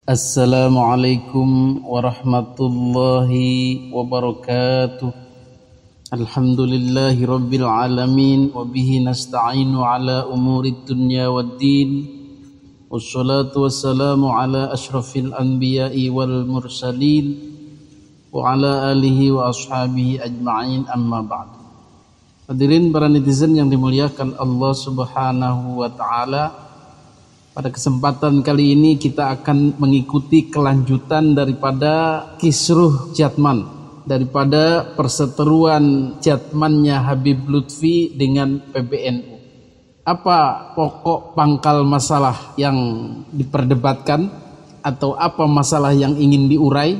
Assalamualaikum warahmatullahi wabarakatuh. Alhamdulillahi rabbil alamin wa bihi nasta'inu ala umurid dunya waddin. Wassalatu wassalamu ala asyrafil anbiya'i wal mursalin wa ala alihi wa ashabihi ajma'in, amma ba'd. Hadirin para netizen yang dimuliakan Allah Subhanahu wa taala, pada kesempatan kali ini kita akan mengikuti kelanjutan daripada kisruh Jatman, daripada perseteruan Jatmannya Habib Lutfi dengan PBNU. Apa pokok pangkal masalah yang diperdebatkan atau apa masalah yang ingin diurai?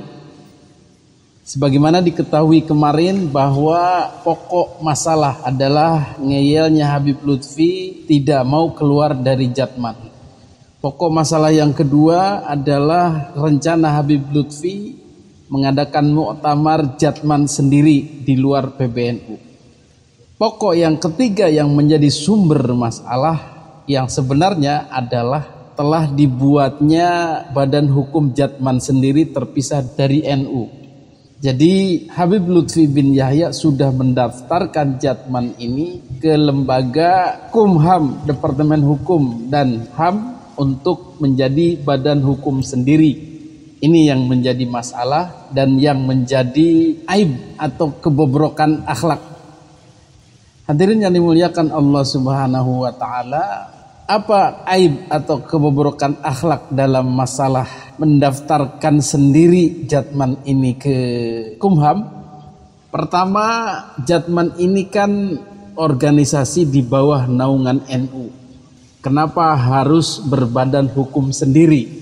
Sebagaimana diketahui kemarin bahwa pokok masalah adalah ngeyelnya Habib Lutfi tidak mau keluar dari Jatman. Pokok masalah yang kedua adalah rencana Habib Lutfi mengadakan muktamar Jatman sendiri di luar PBNU. Pokok yang ketiga yang menjadi sumber masalah yang sebenarnya adalah telah dibuatnya badan hukum Jatman sendiri terpisah dari NU. Jadi Habib Lutfi bin Yahya sudah mendaftarkan Jatman ini ke lembaga Kumham, Departemen Hukum dan HAM, untuk menjadi badan hukum sendiri. Ini yang menjadi masalah dan yang menjadi aib atau kebobrokan akhlak. Hadirin yang dimuliakan Allah Subhanahu wa taala, apa aib atau kebobrokan akhlak dalam masalah mendaftarkan sendiri Jatman ini ke Kumham? Pertama, Jatman ini kan organisasi di bawah naungan NU. Kenapa harus berbadan hukum sendiri?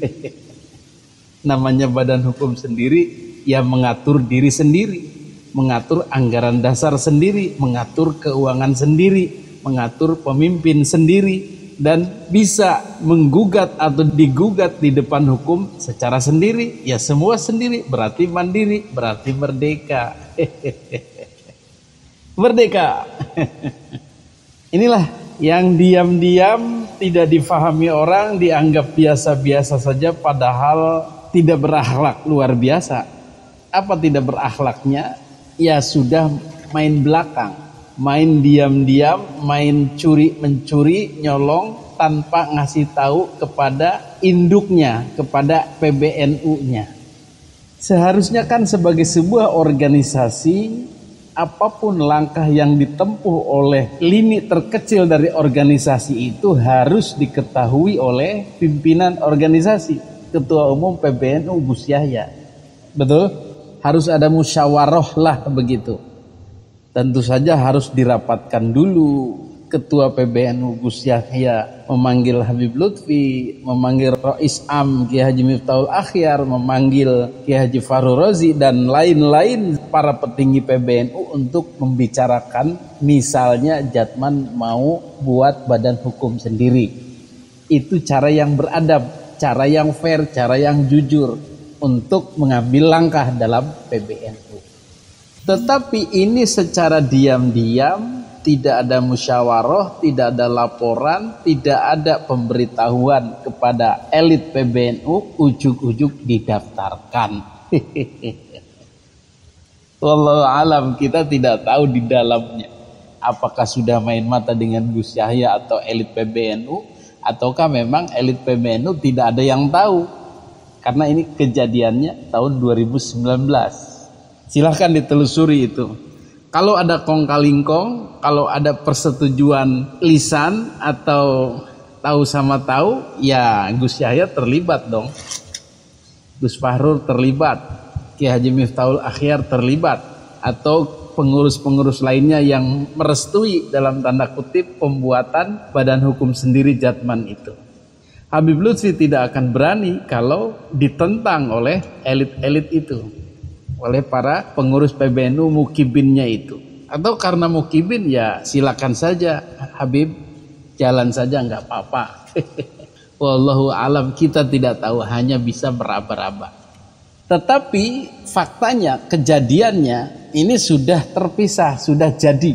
Namanya badan hukum sendiri, ya mengatur diri sendiri, mengatur anggaran dasar sendiri, mengatur keuangan sendiri, mengatur pemimpin sendiri, dan bisa menggugat atau digugat di depan hukum secara sendiri. Ya semua sendiri, berarti mandiri, berarti merdeka. Merdeka. Inilah yang diam-diam tidak difahami orang, dianggap biasa-biasa saja, padahal tidak berakhlak luar biasa. Apa tidak berakhlaknya? Ya sudah main belakang, main diam-diam, main curi-mencuri, nyolong tanpa ngasih tahu kepada induknya, kepada PBNU-nya. Seharusnya kan sebagai sebuah organisasi, apapun langkah yang ditempuh oleh lini terkecil dari organisasi itu harus diketahui oleh pimpinan organisasi, Ketua Umum PBNU Gus Yahya. Betul? Harus ada musyawarah lah begitu. Tentu saja harus dirapatkan dulu. Ketua PBNU Gus Yahya memanggil Habib Lutfi, memanggil Rais Am Kiai Haji Miftahul Akhyar, memanggil Kiai Haji Fahru Razi dan lain-lain para petinggi PBNU untuk membicarakan misalnya Jatman mau buat badan hukum sendiri. Itu cara yang beradab, cara yang fair, cara yang jujur untuk mengambil langkah dalam PBNU. Tetapi ini secara diam-diam, tidak ada musyawarah, tidak ada laporan, tidak ada pemberitahuan kepada elit PBNU, ujuk-ujuk didaftarkan. Wallahu alam, kita tidak tahu di dalamnya apakah sudah main mata dengan Gus Yahya atau elit PBNU, ataukah memang elit PBNU tidak ada yang tahu, karena ini kejadiannya tahun 2019. Silahkan ditelusuri itu. Kalau ada kong-kalingkong, kalau ada persetujuan lisan atau tahu sama tahu, ya Gus Yahya terlibat dong. Gus Fahrur terlibat, Kiai Haji Miftahul Akhyar terlibat, atau pengurus-pengurus lainnya yang merestui dalam tanda kutip pembuatan badan hukum sendiri Jatman itu. Habib Lutfi tidak akan berani kalau ditentang oleh elit-elit itu, oleh para pengurus PBNU mukibinnya itu. Atau karena mukibin, ya silakan saja Habib, jalan saja nggak apa-apa. Wallahu alam, kita tidak tahu, hanya bisa meraba-raba. Tetapi faktanya, kejadiannya ini sudah terpisah, sudah jadi.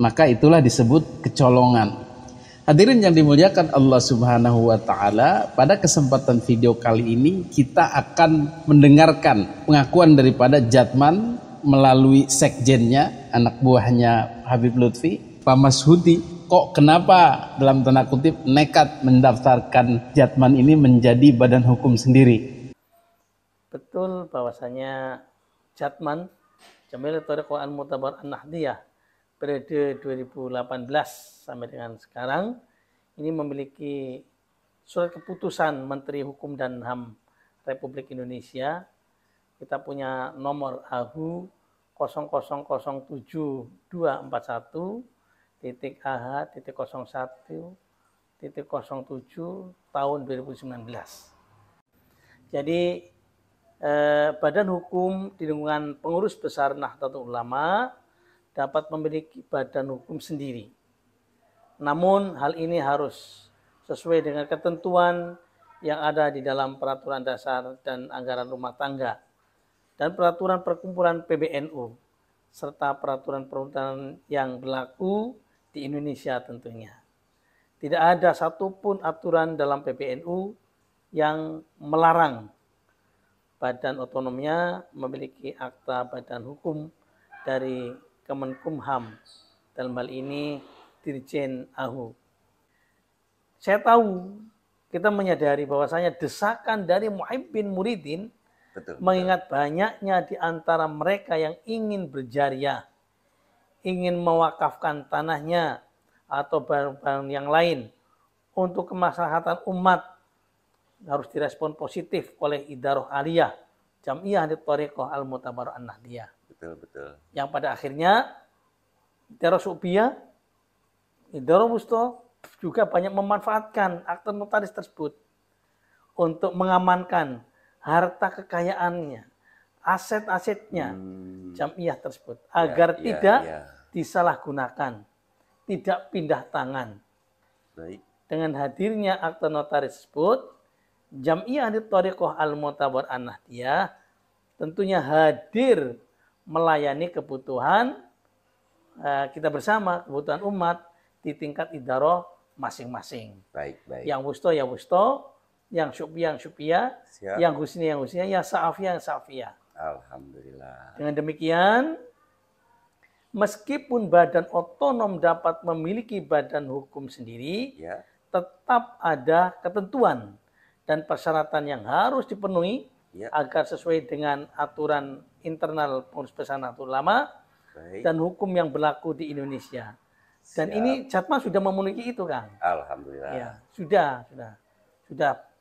Maka itulah disebut kecolongan. Hadirin yang dimuliakan Allah Subhanahu wa taala, pada kesempatan video kali ini kita akan mendengarkan pengakuan daripada Jatman melalui sekjennya, anak buahnya Habib Lutfi, Pak Mashudi. Kok kenapa dalam tanda kutip nekat mendaftarkan Jatman ini menjadi badan hukum sendiri? Betul bahwasanya Jatman Jamiyatul Thariqah Al-Mu'tabar An-Nahdiyah periode 2018 sampai dengan sekarang ini memiliki surat keputusan Menteri Hukum dan HAM Republik Indonesia. Kita punya nomor AHU 00.241.AH.01.07 tahun 2019. Jadi Badan Hukum di lingkungan Pengurus Besar Nahdlatul Ulama dapat memiliki badan hukum sendiri. Namun hal ini harus sesuai dengan ketentuan yang ada di dalam peraturan dasar dan anggaran rumah tangga dan peraturan perkumpulan PBNU serta peraturan perundangan yang berlaku di Indonesia tentunya. Tidak ada satupun aturan dalam PBNU yang melarang badan otonomnya memiliki akta badan hukum dari Kemenkumham, dalam hal ini Dirjen AHU. Saya tahu, kita menyadari bahwasanya desakan dari muhibbin muridin, mengingat banyaknya di antara mereka yang ingin berjariah, ingin mewakafkan tanahnya atau barang-barang yang lain untuk kemaslahatan umat, harus direspon positif oleh Idarah Aliyah Jamiyatul Thariqah Al-Mu'tabar An-Nahdiyah. Betul. Yang pada akhirnya Idarah Syu'biyah, Idarah Wusta juga banyak memanfaatkan akte notaris tersebut untuk mengamankan harta kekayaannya, aset-asetnya Jamiyah tersebut agar tidak disalahgunakan, tidak pindah tangan. Baik. Dengan hadirnya akte notaris tersebut, Jamiyatul Thariqah Al-Mu'tabar An-Nahdiyah tentunya hadir melayani kebutuhan kita bersama, kebutuhan umat di tingkat idarah masing-masing. Baik. Yang wusto ya wusto, yang syu'biyah, yang husniyah, yang sa'afiyah. Alhamdulillah. Dengan demikian, meskipun badan otonom dapat memiliki badan hukum sendiri, tetap ada ketentuan dan persyaratan yang harus dipenuhi agar sesuai dengan aturan internal Pengurus Besar Nahdlatul Ulama dan hukum yang berlaku di Indonesia. Dan ini Jatman sudah memenuhi itu, Kang. Alhamdulillah. Ya, sudah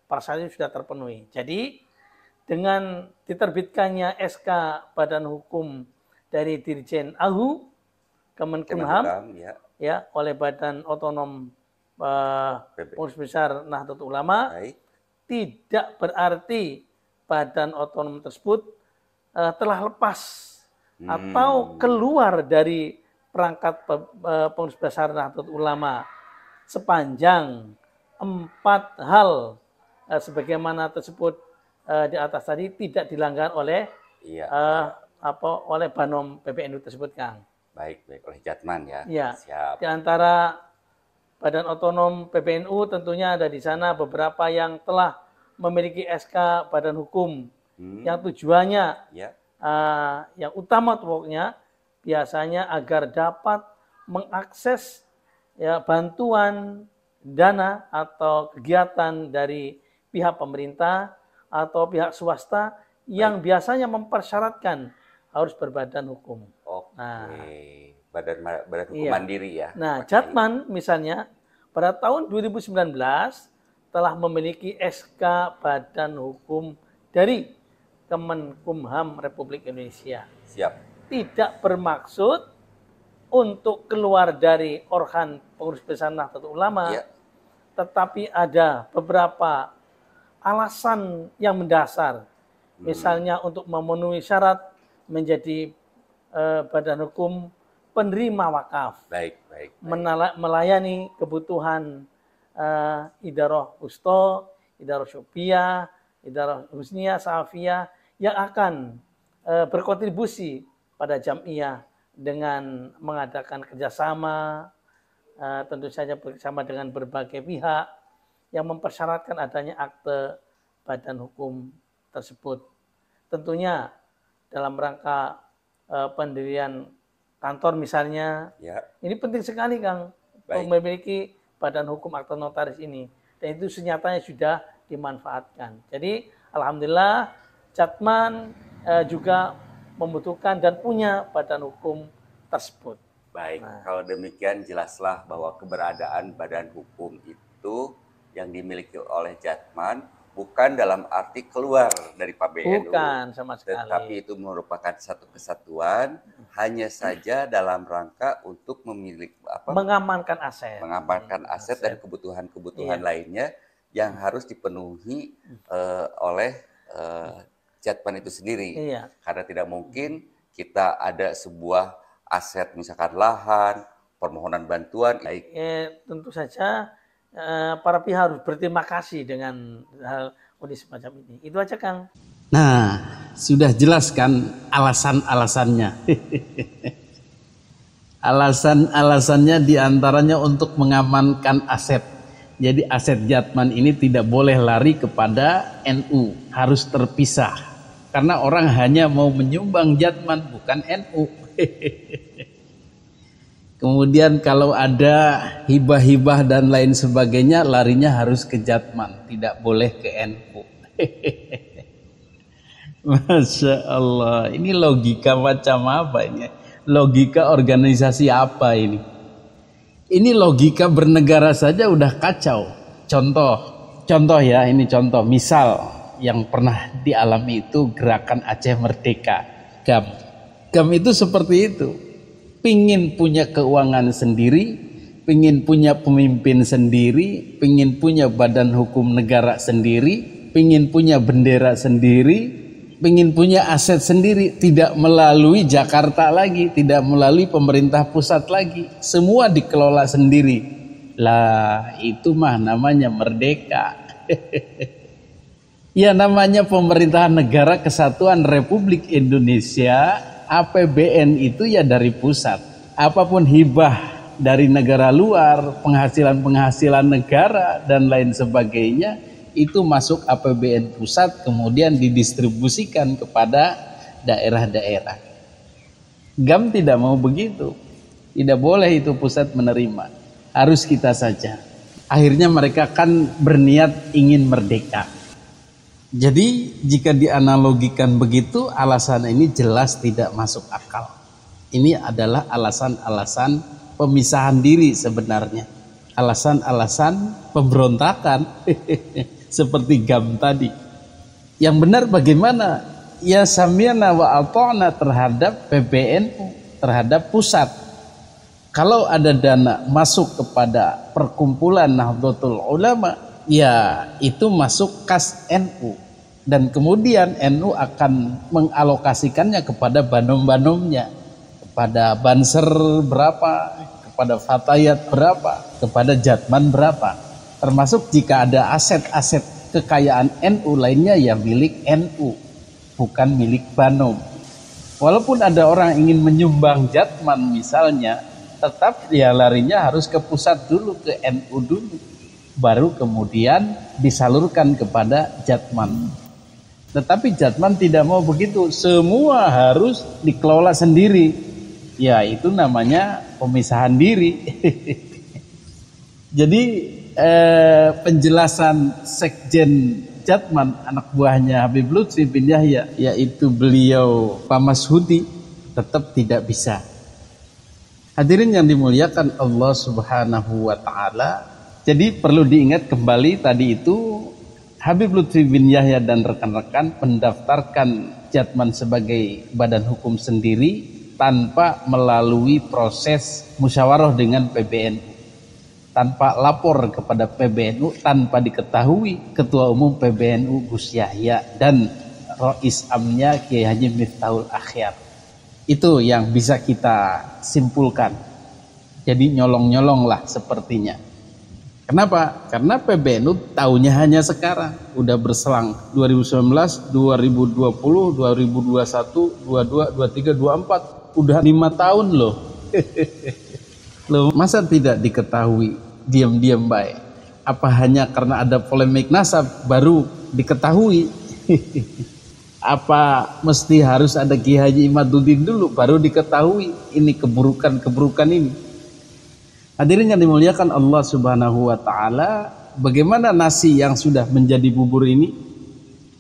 persyaratnya sudah terpenuhi. Jadi dengan diterbitkannya SK Badan Hukum dari Dirjen AHU Kemenkumham oleh Badan Otonom Pengurus Besar Nahdlatul Ulama, tidak berarti badan otonom tersebut telah lepas atau keluar dari perangkat Pengurus Besar Nahdlatul Ulama sepanjang 4 hal sebagaimana tersebut di atas tadi tidak dilanggar oleh oleh Banom PBNU tersebut, Kang. Baik, oleh Jatman ya. Ya. Siap. Di antara badan otonom PBNU tentunya ada di sana beberapa yang telah memiliki SK badan hukum yang tujuannya yang utama pokoknya biasanya agar dapat mengakses bantuan dana atau kegiatan dari pihak pemerintah atau pihak swasta yang biasanya mempersyaratkan harus berbadan hukum. Badan hukum mandiri ya. Nah, Jatman misalnya pada tahun 2019 telah memiliki SK badan hukum dari Kemenkumham Republik Indonesia. Siap. Tidak bermaksud untuk keluar dari organ Pengurus Besar Nahdlatul Ulama, tetapi ada beberapa alasan yang mendasar. Misalnya untuk memenuhi syarat menjadi badan hukum penerima wakaf. Baik. Melayani kebutuhan idarah wusta, idarah syu'biyah, idarah husniyah, sa'afiyah yang akan berkontribusi pada jam'iyah dengan mengadakan kerjasama tentu saja bersama dengan berbagai pihak yang mempersyaratkan adanya akte badan hukum tersebut. Tentunya dalam rangka pendirian kantor misalnya, ya. Ini penting sekali Kang, memiliki badan hukum akte notaris ini. Dan itu senyatanya sudah dimanfaatkan. Jadi alhamdulillah Jatman juga membutuhkan dan punya badan hukum tersebut. Baik, kalau demikian jelaslah bahwa keberadaan badan hukum itu yang dimiliki oleh Jatman bukan dalam arti keluar dari PBNU. Bukan sama sekali. Tetapi itu merupakan satu kesatuan, hanya saja dalam rangka untuk memiliki mengamankan aset. Mengamankan aset dan kebutuhan-kebutuhan lainnya yang harus dipenuhi oleh Jatman itu sendiri. Karena tidak mungkin kita ada sebuah aset misalkan lahan, permohonan bantuan. Tentu saja para pihak harus berterima kasih dengan hal kondisi semacam ini. Itu aja Kang. Nah, sudah jelaskan alasan-alasannya. Alasan-alasannya diantaranya untuk mengamankan aset. Jadi aset Jatman ini tidak boleh lari kepada NU, harus terpisah. Karena orang hanya mau menyumbang Jatman, bukan NU. Kemudian kalau ada hibah-hibah dan lain sebagainya, larinya harus ke Jatman, tidak boleh ke NU. Masya Allah, ini logika macam apa ini? Logika organisasi apa ini? Ini logika bernegara saja udah kacau. Contoh ya, ini contoh. Misal yang pernah dialami itu gerakan Aceh Merdeka, GAM. GAM itu seperti itu. Pingin punya keuangan sendiri, pingin punya pemimpin sendiri, pingin punya badan hukum negara sendiri, pingin punya bendera sendiri, pingin punya aset sendiri, tidak melalui Jakarta lagi, tidak melalui pemerintah pusat lagi, semua dikelola sendiri. Lah itu mah namanya merdeka. Ya namanya pemerintahan negara kesatuan Republik Indonesia, APBN itu ya dari pusat. Apapun hibah dari negara luar, penghasilan-penghasilan negara dan lain sebagainya, itu masuk APBN pusat kemudian didistribusikan kepada daerah-daerah. GAM tidak mau begitu. Tidak boleh itu pusat menerima. Harus kita saja. Akhirnya mereka kan berniat ingin merdeka. Jadi jika dianalogikan begitu, alasan ini jelas tidak masuk akal. Ini adalah alasan-alasan pemisahan diri sebenarnya. Alasan-alasan pemberontakan seperti GAM tadi. Yang benar bagaimana? Ya sami'na wa ata'na terhadap PBNU, terhadap pusat. Kalau ada dana masuk kepada perkumpulan Nahdlatul Ulama, ya itu masuk kas NU. Dan kemudian NU akan mengalokasikannya kepada banom-banomnya. Kepada Banser berapa, kepada Fatayat berapa, kepada Jatman berapa. Termasuk jika ada aset-aset kekayaan NU lainnya ya milik NU, bukan milik Banom. Walaupun ada orang ingin menyumbang Jatman misalnya, tetap ya larinya harus ke pusat dulu, ke NU dulu, baru kemudian disalurkan kepada Jatman. Tetapi Jatman tidak mau begitu, semua harus dikelola sendiri. Ya itu namanya pemisahan diri. Jadi penjelasan Sekjen Jatman, anak buahnya Habib Lutfi bin Yahya, yaitu beliau Pak Mashudi, tetap tidak bisa. Hadirin yang dimuliakan Allah Subhanahu wa Ta'ala. Jadi perlu diingat kembali tadi itu Habib Lutfi bin Yahya dan rekan-rekan mendaftarkan Jatman sebagai badan hukum sendiri tanpa melalui proses musyawarah dengan PBNU, tanpa lapor kepada PBNU, tanpa diketahui Ketua Umum PBNU Gus Yahya dan Rois Amnya Kiai Haji Miftahul Akhyar. Itu yang bisa kita simpulkan. Jadi nyolong-nyolong lah sepertinya. Kenapa? Karena PBNU tahunya hanya sekarang. Udah berselang 2019, 2020, 2021, 22, 23, 24. Udah 5 tahun loh. Loh, masa tidak diketahui diam-diam baik? Apa hanya karena ada polemik nasab baru diketahui? Apa mesti harus ada Ki Haji Imaduddin dulu baru diketahui ini keburukan-keburukan ini? Hadirin yang dimuliakan Allah Subhanahu wa taala, bagaimana nasi yang sudah menjadi bubur ini?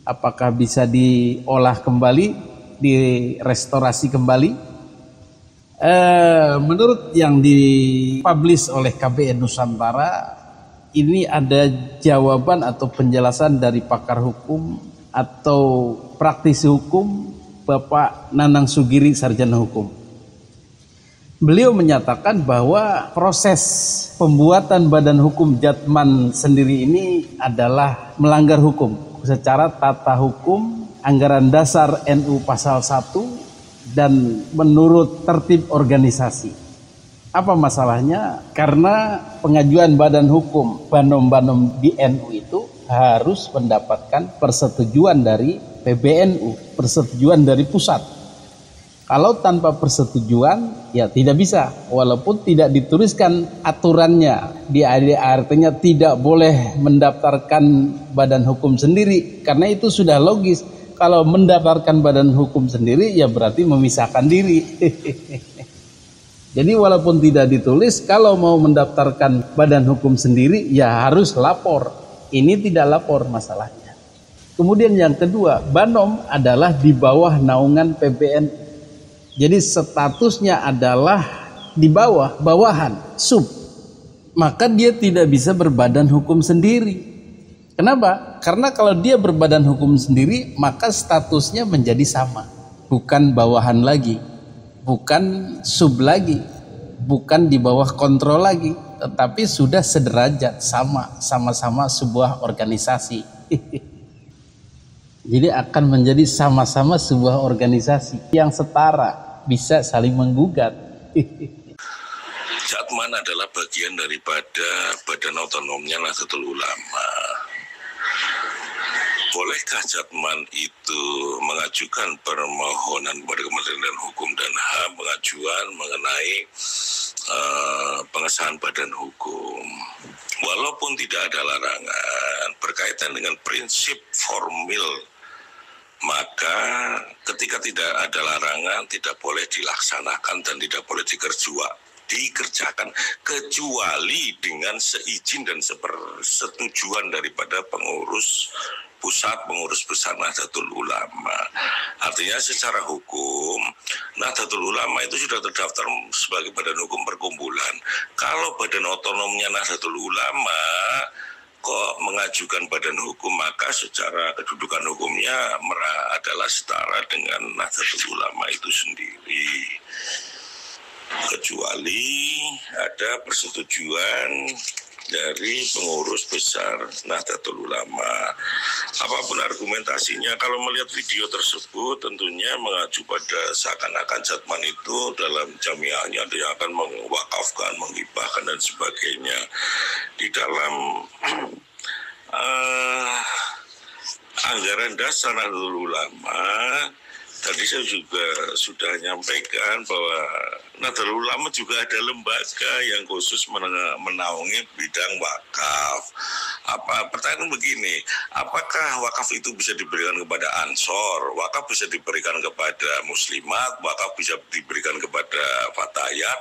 Apakah bisa diolah kembali, direstorasi kembali? Menurut yang dipublish oleh KBN Nusantara, ini ada jawaban atau penjelasan dari pakar hukum atau praktisi hukum Bapak Nanang Sugiri, sarjana hukum. Beliau menyatakan bahwa proses pembuatan badan hukum Jatman sendiri ini adalah melanggar hukum secara tata hukum, anggaran dasar NU pasal 1, dan menurut tertib organisasi. Apa masalahnya? Karena pengajuan badan hukum Banom-Banom di NU itu harus mendapatkan persetujuan dari PBNU, persetujuan dari pusat. Kalau tanpa persetujuan, ya tidak bisa. Walaupun tidak dituliskan aturannya, artinya tidak boleh mendaftarkan badan hukum sendiri, karena itu sudah logis. Kalau mendaftarkan badan hukum sendiri, ya berarti memisahkan diri. Jadi walaupun tidak ditulis, kalau mau mendaftarkan badan hukum sendiri, ya harus lapor. Ini tidak lapor masalahnya. Kemudian yang kedua, Banom adalah di bawah naungan PBN. Jadi statusnya adalah di bawah, bawahan, sub. Maka dia tidak bisa berbadan hukum sendiri. Kenapa? Karena kalau dia berbadan hukum sendiri, maka statusnya menjadi sama. Bukan bawahan lagi, bukan sub lagi, bukan di bawah kontrol lagi, tetapi sudah sederajat, sama-sama sebuah organisasi. Jadi akan menjadi sama-sama sebuah organisasi yang setara, bisa saling menggugat. Jatman adalah bagian daripada Badan Otonomnya Nahdlatul Ulama. Bolehkah Jatman itu mengajukan permohonan kepada Kementerian Hukum dan HAM pengajuan mengenai pengesahan badan hukum? Walaupun tidak ada larangan berkaitan dengan prinsip formil, maka ketika tidak ada larangan tidak boleh dilaksanakan dan tidak boleh dikerjakan kecuali dengan seizin dan sepersetujuan daripada pengurus pusat, pengurus besar Nahdlatul Ulama. Artinya secara hukum Nahdlatul Ulama itu sudah terdaftar sebagai badan hukum perkumpulan. Kalau badan otonomnya Nahdlatul Ulama kok mengajukan badan hukum, maka secara kedudukan hukumnya adalah setara dengan Nahdlatul Ulama itu sendiri. Kecuali ada persetujuan dari pengurus besar Nahdlatul Ulama. Apapun argumentasinya, kalau melihat video tersebut tentunya mengacu pada seakan-akan Jatman itu dalam jamiahnya dia akan mewakafkan, menghibahkan dan sebagainya. Di dalam anggaran dasar Nahdlatul Ulama, tadi saya juga sudah menyampaikan bahwa Nahdlatul Ulama juga ada lembaga yang khusus menaungi bidang wakaf. Pertanyaan begini, apakah wakaf itu bisa diberikan kepada Ansor, wakaf bisa diberikan kepada Muslimat, wakaf bisa diberikan kepada Fatayat?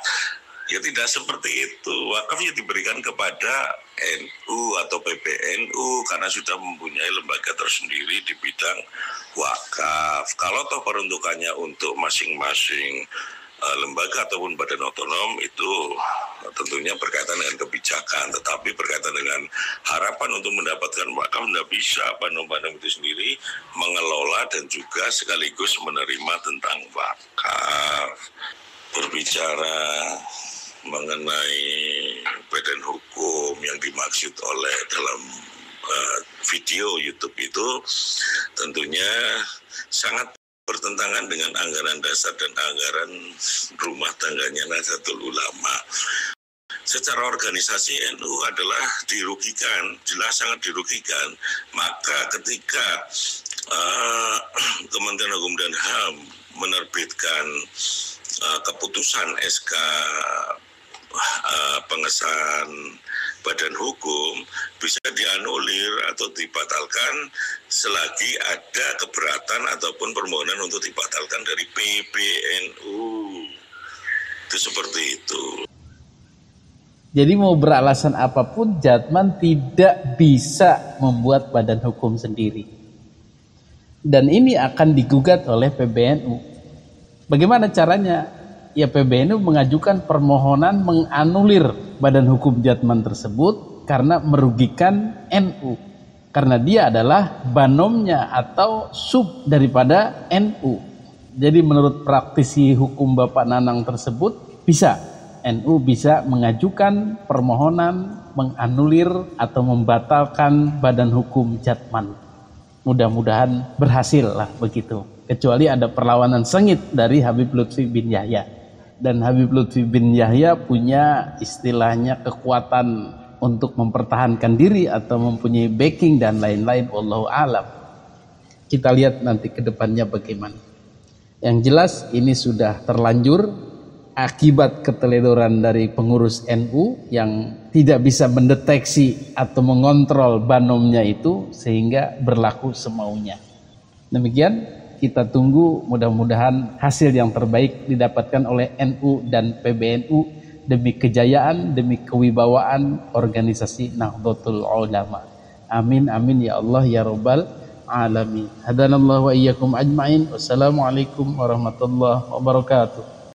Ya tidak seperti itu. Wakaf ya diberikan kepada NU atau PBNU karena sudah mempunyai lembaga tersendiri di bidang wakaf. Kalau toh peruntukannya untuk masing-masing lembaga ataupun badan otonom itu tentunya berkaitan dengan kebijakan, tetapi berkaitan dengan harapan untuk mendapatkan wakaf tidak bisa badan-badan itu sendiri mengelola dan juga sekaligus menerima tentang wakaf. Berbicara mengenai badan hukum yang dimaksud oleh dalam video YouTube itu tentunya sangat bertentangan dengan anggaran dasar dan anggaran rumah tangganya Nahdlatul Ulama. Secara organisasi NU adalah dirugikan, jelas sangat dirugikan. Maka ketika Kementerian Hukum dan HAM menerbitkan keputusan SK pengesahan badan hukum bisa dianulir atau dibatalkan selagi ada keberatan ataupun permohonan untuk dibatalkan dari PBNU. Itu seperti itu. Jadi mau beralasan apapun, Jatman tidak bisa membuat badan hukum sendiri. Dan ini akan digugat oleh PBNU. Bagaimana caranya? Ya PBNU mengajukan permohonan menganulir badan hukum Jatman tersebut karena merugikan NU. Karena dia adalah banomnya atau sub daripada NU. Jadi menurut praktisi hukum Bapak Nanang tersebut, NU bisa mengajukan permohonan menganulir atau membatalkan badan hukum Jatman. Mudah-mudahan berhasil lah begitu. Kecuali ada perlawanan sengit dari Habib Lutfi bin Yahya. Dan Habib Lutfi bin Yahya punya istilahnya kekuatan untuk mempertahankan diri atau mempunyai backing dan lain-lain. Wallahu a'lam. Kita lihat nanti ke depannya bagaimana. Yang jelas ini sudah terlanjur akibat keteledoran dari pengurus NU yang tidak bisa mendeteksi atau mengontrol banomnya itu sehingga berlaku semaunya. Demikian. Kita tunggu, mudah-mudahan hasil yang terbaik didapatkan oleh NU dan PBNU demi kejayaan, demi kewibawaan organisasi Nahdlatul Ulama. Amin, amin ya Allah ya Rabbal Alamin. Hadanallahu wa iyyakum ajma'in. Wassalamualaikum warahmatullahi wabarakatuh.